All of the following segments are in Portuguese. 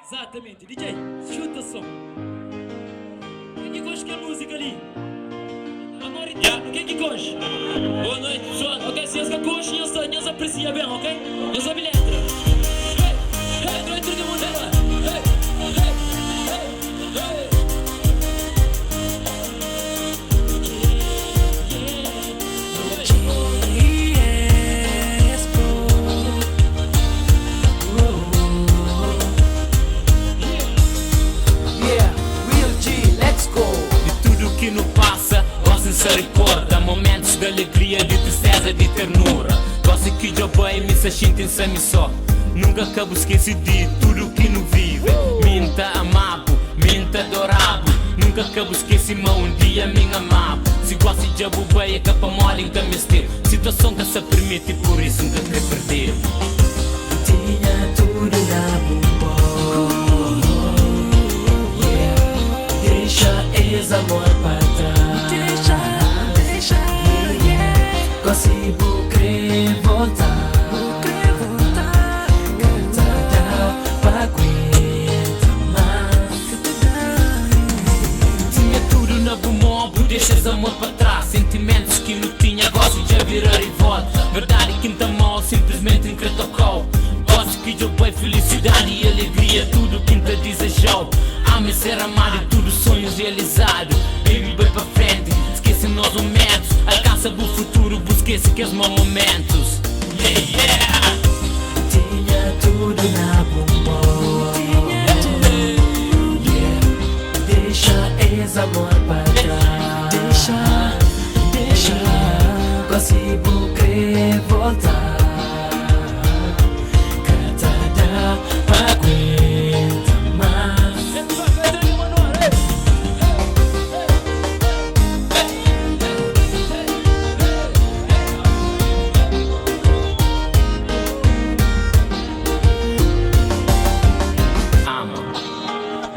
Exatamente. DJ, chuta som. Quem que gosta que a música ali? Amor e yeah. Quem que gosta? Boa noite, pessoal. Ok, se essa gosta, eu aprecia bem, ok? Eu sou a letra. Hey, hey, não é tudo que eu vou dizer. Hey, hey, hey, hey. Que não passa, você se recorda momentos de alegria, de tristeza, de ternura. Você que já vai me se sinta sem só. Nunca acabo esqueci de tudo que não vive. Minta amado, minta adorado. Nunca acabo esqueci mal um dia me amado. Se gosta de abubeia, capa mole em camester. Situação que se permite, por isso nunca quer perder. Tinha tudo na bumbo. Deixa esse amor para trás. Deixa, consigo crer voltar. Cantada pra aguentar mais. Tinha tudo na bumbo, deixa esse amor para trás. Sentimentos que não tinha, gosto de virar e volta. Verdade que não tá mal, simplesmente incretocou. Gosto que eu vejo felicidade e alegria, tudo que te desejou. Ame ser amado e tudo sonhos realizados. Baby, vai pra frente, esquece nos momentos. Alcança o futuro, esquece que os maus momentos. Yeah, yeah. Tinha tudo na bumbo. Deixa esse amor para trás. Deixa, consigo crer voltar. Cantada pra aguentar mais.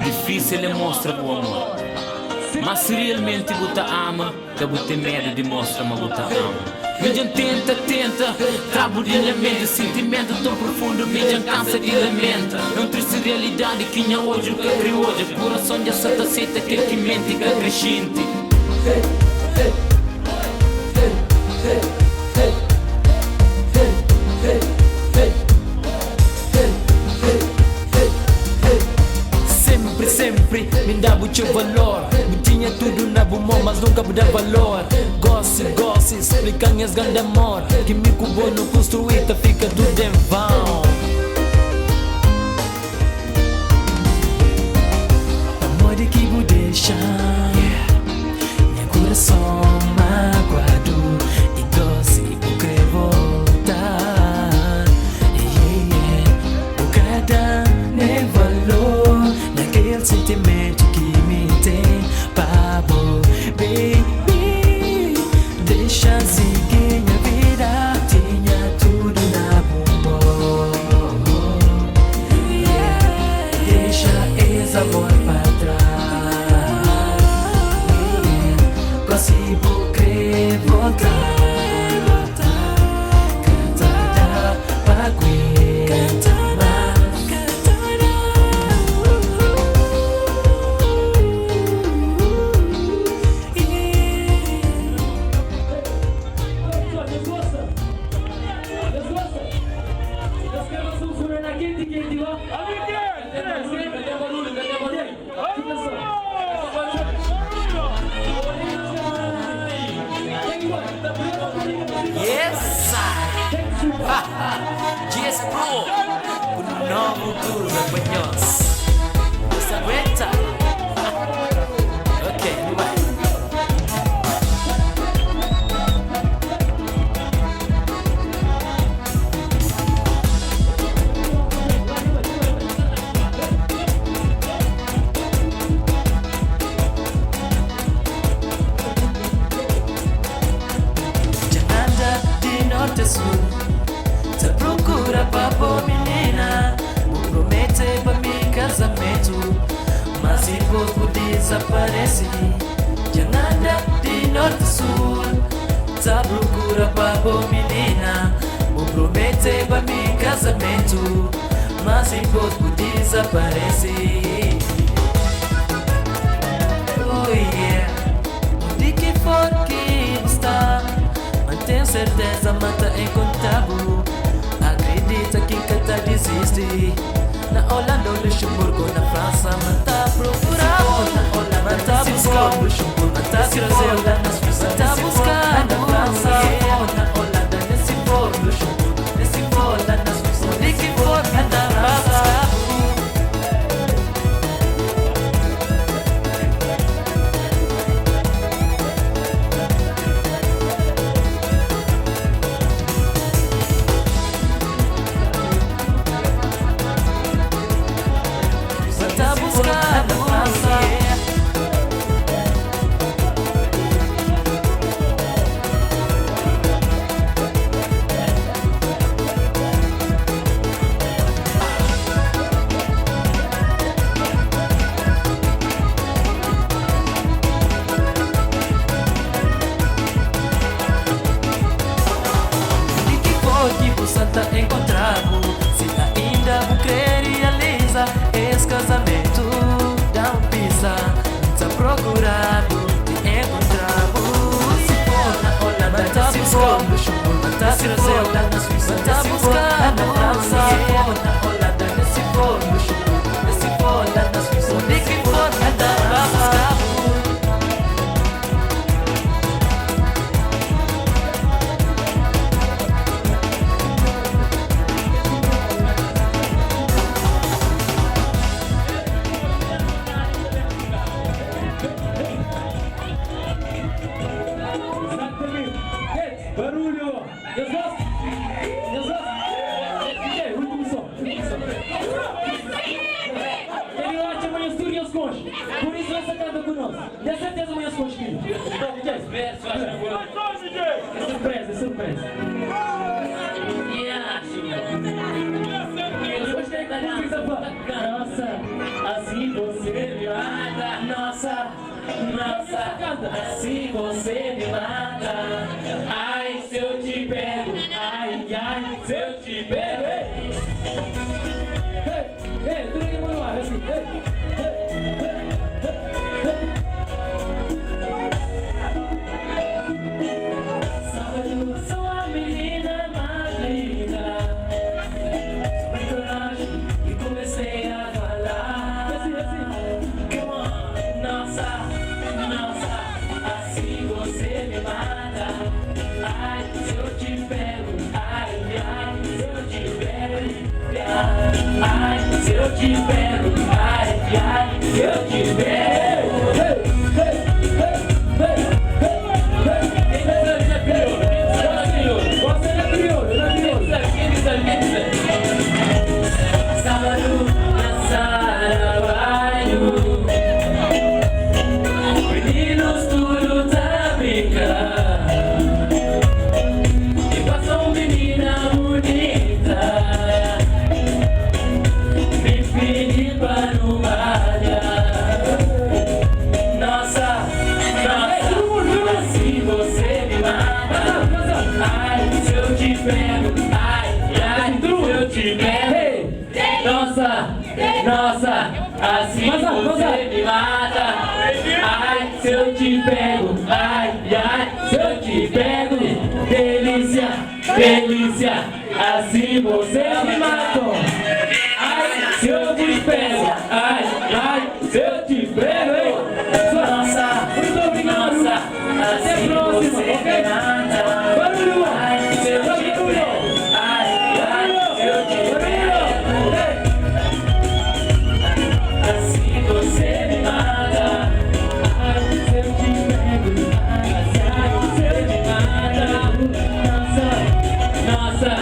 Difícil é mostrar o amor, mas se realmente você ama, você tem medo de mostrar, mas você ama. Median tenta, trabo de lamento, sentimento tão profundo, median cansa de lamento. É uma triste realidade que não hoje o que criou hoje. Coração de santa aceita que mente que crescente. Sempre me dá muito valor. Me tinha tudo na bumão, mas nunca me dá valor. Gosse, explica minhas grandes amor. Que me cubou no construída, fica tudo em vão. Amor de que vou deixar. Meu coração magoado e doce, vou querer voltar. O cada nem valor naquele sentimento que me tem, pavo, baby. Deixa seguir minha vida. Tinha tudo na bumbo. Deixa esse amor para trás. Consigo crer voltar. Cantada pra aguentar mais. Yes, GS Pro, o novo dos apanhões. Você aguenta? Ok, vai. Jananda de norte a sul, te procura pra pôr menina. Me promete pra mim casamento, mas se pouco desaparece. Jananda de norte a sul, te procura pra pôr menina. Me promete pra mim casamento, mas em pouco desaparece. Oh yeah, onde que for que está, mantém certeza, mata incontável. Acredita que nunca desiste. Na Holanda, Luxemburgo, na França, mata procurado. Na Holanda, mata buscando Luxemburgo, mata Brasil, na Suíça, mata buscando na França. Na Holanda, nesse for Luxemburgo, nesse for lá na Suíça, onde que for mata buscado. Encontrado, se ainda vou querer realiza esse casamento, dá pisa, tá procurado, te encontramos. Se for na Holanda, tá buscando, tá Brasil, na Suíça, tá buscando na França. Se for na Holanda, se for no Luxemburgo, se for lá na Suíça, onde que for, tá buscando. Barulho! Último som. Ele lá amanhã estúdio as conchas. Por isso essa canta conosco. Dê certeza amanhã as conchas, filho. É surpresa, é surpresa. Nossa, assim você me mata. Nossa, assim você me mata. Ai, se eu te pego, ai, se eu te pego. Ei, tudo que mano lá, assim. Sou a menina mais linda. Sobre coragem e comecei a falar. Come on, nossa, assim você me mata. Ai, se eu te pego, ai, se eu te pego. Ai, se eu te pego, ai, se eu te pego. Sábado na Sarabaio, meninos tudo tá brincando, e passou menina bonita, me pedi pra não malhar. Nossa, assim você me mata. Ai, se eu te pego, ai, se eu te pego. Nossa, assim você me mata. Ai, se eu te pego, ai, se eu te pego. Delícia, assim você me mata. Ai, se eu te pego, ai, se eu te pego. Nossa, muito obrigado. Assim você me mata. Barulho, ai, se eu te pego, ai, se eu te pego. Assim você me mata. Ai, se eu te pego, ai, se eu te mata. Nossa,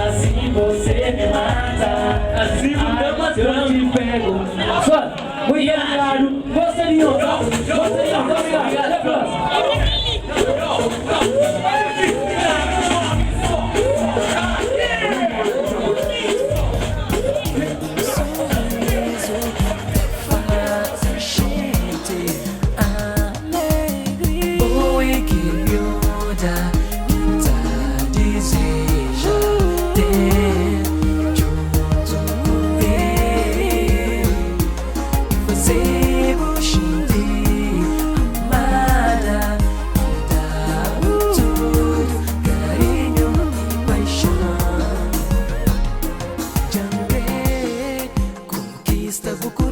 assim você me mata. Assim se eu te pego. Muito obrigado. Gostaria, obrigado. Até a próxima. Deseja ter junto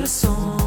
coração.